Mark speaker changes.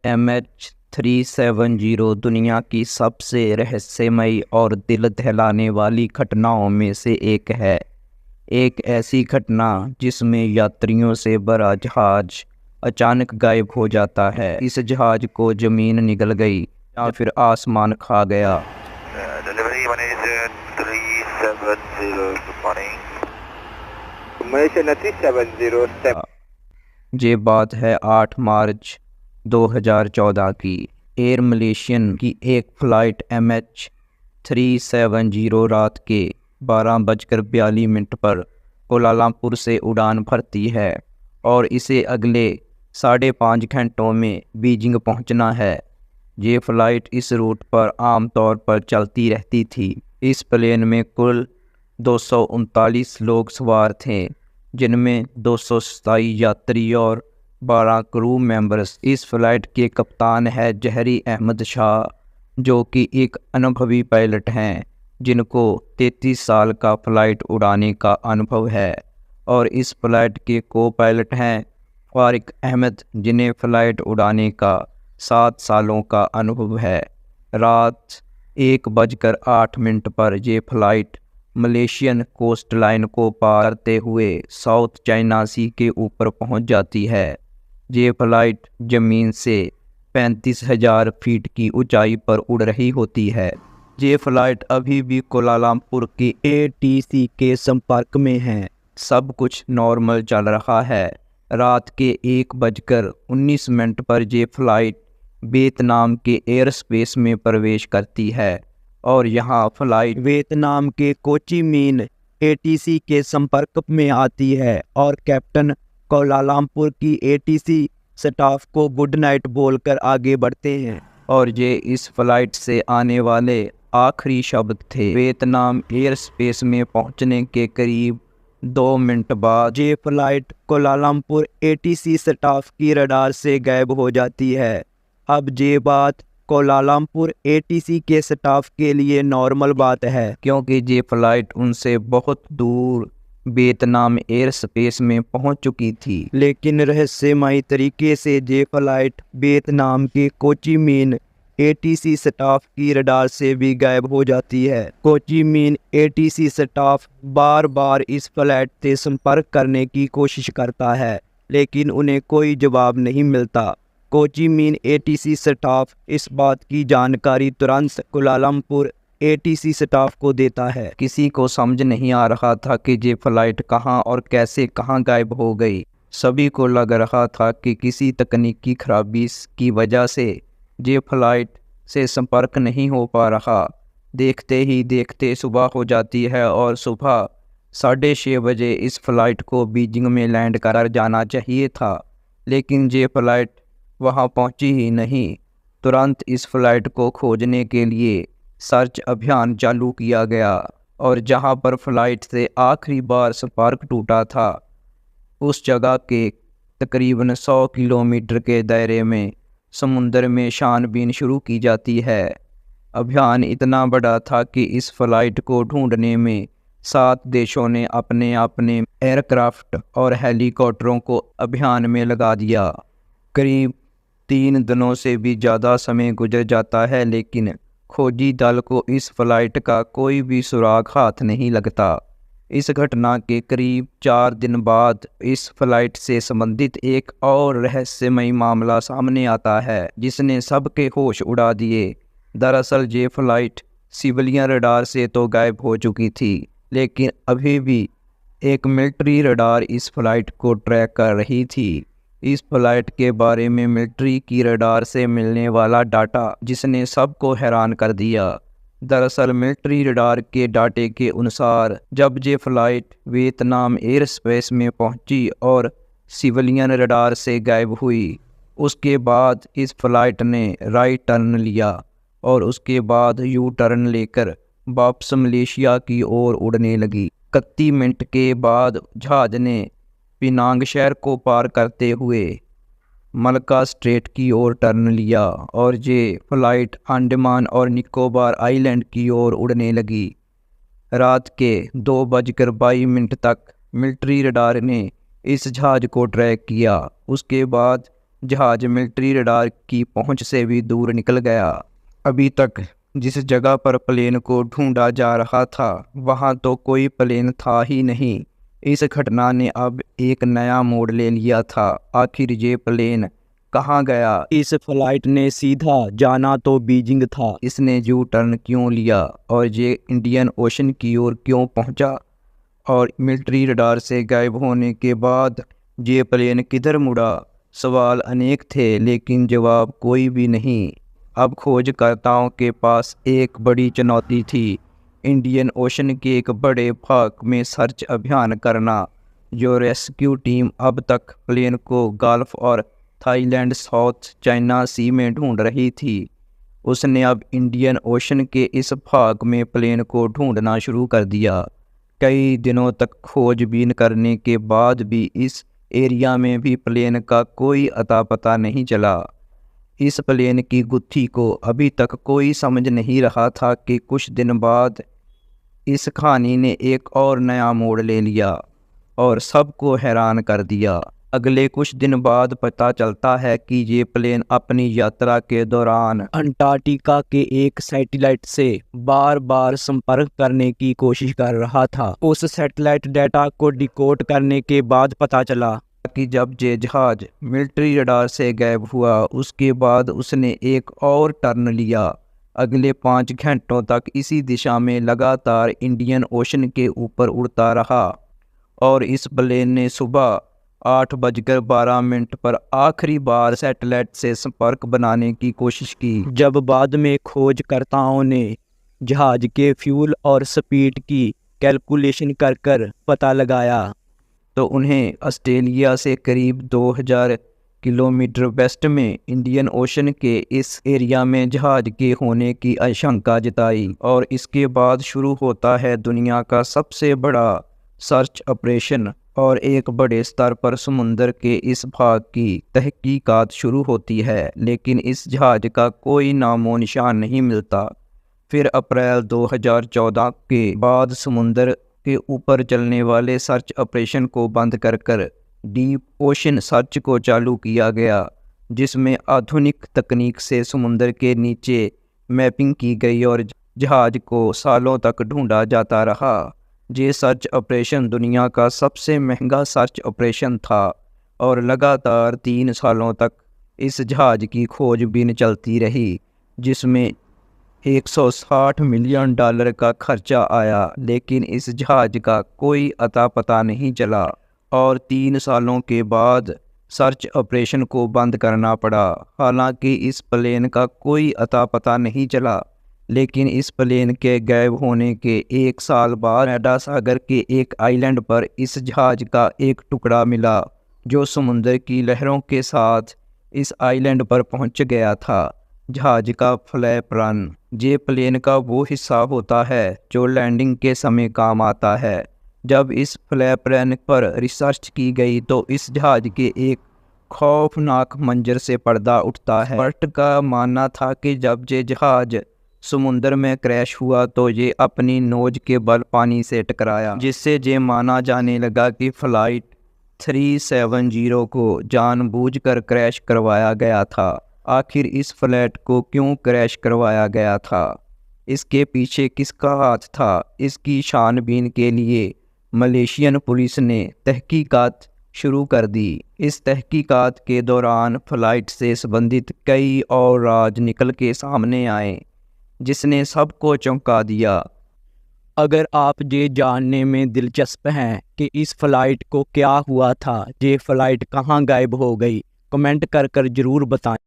Speaker 1: MH370 दुनिया की सबसे रहस्यमयी और दिल दहलाने वाली घटनाओं में से एक है। एक ऐसी घटना जिसमें यात्रियों से भरा जहाज अचानक गायब हो जाता है। इस जहाज को ज़मीन निगल गई या फिर आसमान खा गया।
Speaker 2: Delivery one is 370. Good morning. Malaysian 370.
Speaker 1: ये बात है 8 मार्च 2014 की। एयर मलेशियन की एक फ़्लाइट MH370 रात के 12:42 पर कोलालमपुर से उड़ान भरती है और इसे अगले 5.5 घंटों में बीजिंग पहुंचना है। ये फ़्लाइट इस रूट पर आमतौर पर चलती रहती थी। इस प्लेन में कुल 239 लोग सवार थे, जिनमें 227 यात्री और 12 क्रू मेंबर्स। इस फ़्लाइट के कप्तान है जहरी अहमद शाह, जो कि एक अनुभवी पायलट हैं जिनको 33 साल का फ़्लाइट उड़ाने का अनुभव है। और इस फ़्लाइट के को पायलट हैं फारिक अहमद, जिन्हें फ़्लाइट उड़ाने का 7 सालों का अनुभव है। रात 1:08 पर यह फ़्लाइट मलेशियन कोस्ट लाइन को पार करते हुए साउथ चाइना सी के ऊपर पहुंच जाती है। ये फ़्लाइट ज़मीन से 35,000 फीट की ऊंचाई पर उड़ रही होती है। ये फ़्लाइट अभी भी कोलालमपुर की ATC के संपर्क में है। सब कुछ नॉर्मल चल रहा है। रात के 1:19 पर ये फ़्लाइट वियतनाम के एयर स्पेस में प्रवेश करती है और यहाँ फ़्लाइट वियतनाम के कोचिमिन ATC के संपर्क में आती है और कैप्टन कोलालमपुर की ATC स्टाफ को गुड नाइट बोलकर आगे बढ़ते हैं। और ये इस फ़्लाइट से आने वाले आखिरी शब्द थे। वियतनाम एयर स्पेस में पहुँचने के करीब 2 मिनट बाद ये फ़्लाइट कोलालमपुर ATC स्टाफ की रडार से गायब हो जाती है। अब ये बात कोलालमपुर ATC के स्टाफ के लिए नॉर्मल बात है, क्योंकि ये फ़्लाइट उनसे बहुत दूर वियतनाम एयर स्पेस में पहुंच चुकी थी। लेकिन रहस्यमयी तरीके से ये फ़्लाइट वियतनाम के कोचिमिन ATC स्टाफ की रडार से भी गायब हो जाती है। कोचिमिन ATC स्टाफ बार बार इस फ़्लाइट से संपर्क करने की कोशिश करता है, लेकिन उन्हें कोई जवाब नहीं मिलता। कोचिमिन ATC स्टाफ इस बात की जानकारी तुरंत कोलालमपुर ATC स्टाफ को देता है। किसी को समझ नहीं आ रहा था कि ये फ़्लाइट कहाँ और कैसे कहाँ गायब हो गई। सभी को लग रहा था कि किसी तकनीकी खराबी की वजह से ये फ़्लाइट से संपर्क नहीं हो पा रहा। देखते ही देखते सुबह हो जाती है और सुबह 6:30 बजे इस फ़्लाइट को बीजिंग में लैंड कर जाना चाहिए था, लेकिन ये फ़्लाइट वहाँ पहुँची ही नहीं। तुरंत इस फ़्लाइट को खोजने के लिए सर्च अभियान चालू किया गया और जहाँ पर फ़्लाइट से आखिरी बार संपर्क टूटा था, उस जगह के तकरीबन 100 किलोमीटर के दायरे में समुंदर में छानबीन शुरू की जाती है। अभियान इतना बड़ा था कि इस फ़्लाइट को ढूंढने में 7 देशों ने अपने अपने एयरक्राफ्ट और हेलीकॉप्टरों को अभियान में लगा दिया। करीब 3 दिनों से भी ज़्यादा समय गुजर जाता है, लेकिन खोजी दल को इस फ़्लाइट का कोई भी सुराग हाथ नहीं लगता। इस घटना के करीब 4 दिन बाद इस फ़्लाइट से संबंधित एक और रहस्यमयी मामला सामने आता है, जिसने सबके होश उड़ा दिए। दरअसल ये फ़्लाइट सिविलियन रडार से तो गायब हो चुकी थी, लेकिन अभी भी एक मिलिट्री रडार इस फ़्लाइट को ट्रैक कर रही थी। इस फ़्लाइट के बारे में मिलिट्री की रडार से मिलने वाला डाटा जिसने सबको हैरान कर दिया। दरअसल मिलिट्री रडार के डाटे के अनुसार जब ये फ़्लाइट वियतनाम एयर स्पेस में पहुंची और सिविलियन रडार से गायब हुई, उसके बाद इस फ़्लाइट ने राइट टर्न लिया और उसके बाद यू टर्न लेकर वापस मलेशिया की ओर उड़ने लगी। 31 मिनट के बाद जहाज ने पिनांग शहर को पार करते हुए मलक्का स्ट्रेट की ओर टर्न लिया और ये फ़्लाइट अंडमान और निकोबार आइलैंड की ओर उड़ने लगी। रात के 2:22 तक मिलिट्री रडार ने इस जहाज़ को ट्रैक किया। उसके बाद जहाज मिलिट्री रडार की पहुंच से भी दूर निकल गया। अभी तक जिस जगह पर प्लेन को ढूंढा जा रहा था वहां तो कोई प्लेन था ही नहीं। इस घटना ने अब एक नया मोड़ ले लिया था। आखिर ये प्लेन कहाँ गया? इस फ्लाइट ने सीधा जाना तो बीजिंग था, इसने यू टर्न क्यों लिया और ये इंडियन ओशन की ओर क्यों पहुंचा? और मिलिट्री रडार से गायब होने के बाद ये प्लेन किधर मुड़ा? सवाल अनेक थे लेकिन जवाब कोई भी नहीं। अब खोजकर्ताओं के पास एक बड़ी चुनौती थी, इंडियन ओशन के एक बड़े भाग में सर्च अभियान करना। जो रेस्क्यू टीम अब तक प्लेन को गल्फ और थाईलैंड साउथ चाइना सी में ढूंढ रही थी, उसने अब इंडियन ओशन के इस भाग में प्लेन को ढूंढना शुरू कर दिया। कई दिनों तक खोजबीन करने के बाद भी इस एरिया में भी प्लेन का कोई अता पता नहीं चला। इस प्लेन की गुत्थी को अभी तक कोई समझ नहीं रहा था कि कुछ दिन बाद इस कहानी ने एक और नया मोड़ ले लिया और सबको हैरान कर दिया। अगले कुछ दिन बाद पता चलता है कि ये प्लेन अपनी यात्रा के दौरान अंटार्कटिका के एक सैटेलाइट से बार बार संपर्क करने की कोशिश कर रहा था। उस सैटेलाइट डेटा को डिकोड करने के बाद पता चला कि जब ये जहाज मिलिट्री रडार से गायब हुआ उसके बाद उसने एक और टर्न लिया। अगले 5 घंटों तक इसी दिशा में लगातार इंडियन ओशन के ऊपर उड़ता रहा और इस प्लेन ने सुबह 8:12 पर आखिरी बार सैटेलाइट से संपर्क बनाने की कोशिश की। जब बाद में खोजकर्ताओं ने जहाज के फ्यूल और स्पीड की कैलकुलेशन कर पता लगाया तो उन्हें ऑस्ट्रेलिया से करीब 2000 किलोमीटर वेस्ट में इंडियन ओशन के इस एरिया में जहाज के होने की आशंका जताई। और इसके बाद शुरू होता है दुनिया का सबसे बड़ा सर्च ऑपरेशन और एक बड़े स्तर पर समुद्र के इस भाग की तहकीकात शुरू होती है, लेकिन इस जहाज का कोई नामो निशान नहीं मिलता। फिर अप्रैल 2014 के बाद समुद्र के ऊपर चलने वाले सर्च ऑपरेशन को बंद कर डीप ओशन सर्च को चालू किया गया, जिसमें आधुनिक तकनीक से समुद्र के नीचे मैपिंग की गई और जहाज को सालों तक ढूंढा जाता रहा। ये सर्च ऑपरेशन दुनिया का सबसे महंगा सर्च ऑपरेशन था और लगातार 3 सालों तक इस जहाज की खोजबीन चलती रही, जिसमें $160 मिलियन का खर्चा आया, लेकिन इस जहाज का कोई अता पता नहीं चला और 3 सालों के बाद सर्च ऑपरेशन को बंद करना पड़ा। हालांकि इस प्लेन का कोई अता पता नहीं चला, लेकिन इस प्लेन के गायब होने के 1 साल बाद मैडा सागर के एक आइलैंड पर इस जहाज का एक टुकड़ा मिला जो समुद्र की लहरों के साथ इस आइलैंड पर पहुंच गया था। जहाज का फ्लैप रन ये प्लेन का वो हिस्सा होता है जो लैंडिंग के समय काम आता है। जब इस फ्लैप रन पर रिसर्च की गई तो इस जहाज के एक खौफनाक मंजर से पर्दा उठता है। पर्ट का मानना था कि जब ये जहाज समुद्र में क्रैश हुआ तो ये अपनी नोज के बल पानी से टकराया, जिससे ये माना जाने लगा कि फ्लाइट 370 को जानबूझकर क्रैश करवाया गया था। आखिर इस फ्लाइट को क्यों क्रैश करवाया गया था? इसके पीछे किसका हाथ था? इसकी छानबीन के लिए मलेशियन पुलिस ने तहकीकात शुरू कर दी। इस तहकीकात के दौरान फ्लाइट से संबंधित कई और राज निकल के सामने आए, जिसने सबको चौंका दिया। अगर आप ये जानने में दिलचस्प हैं कि इस फ्लाइट को क्या हुआ था, ये फ्लाइट कहाँ गायब हो गई, कमेंट कर ज़रूर बताएं।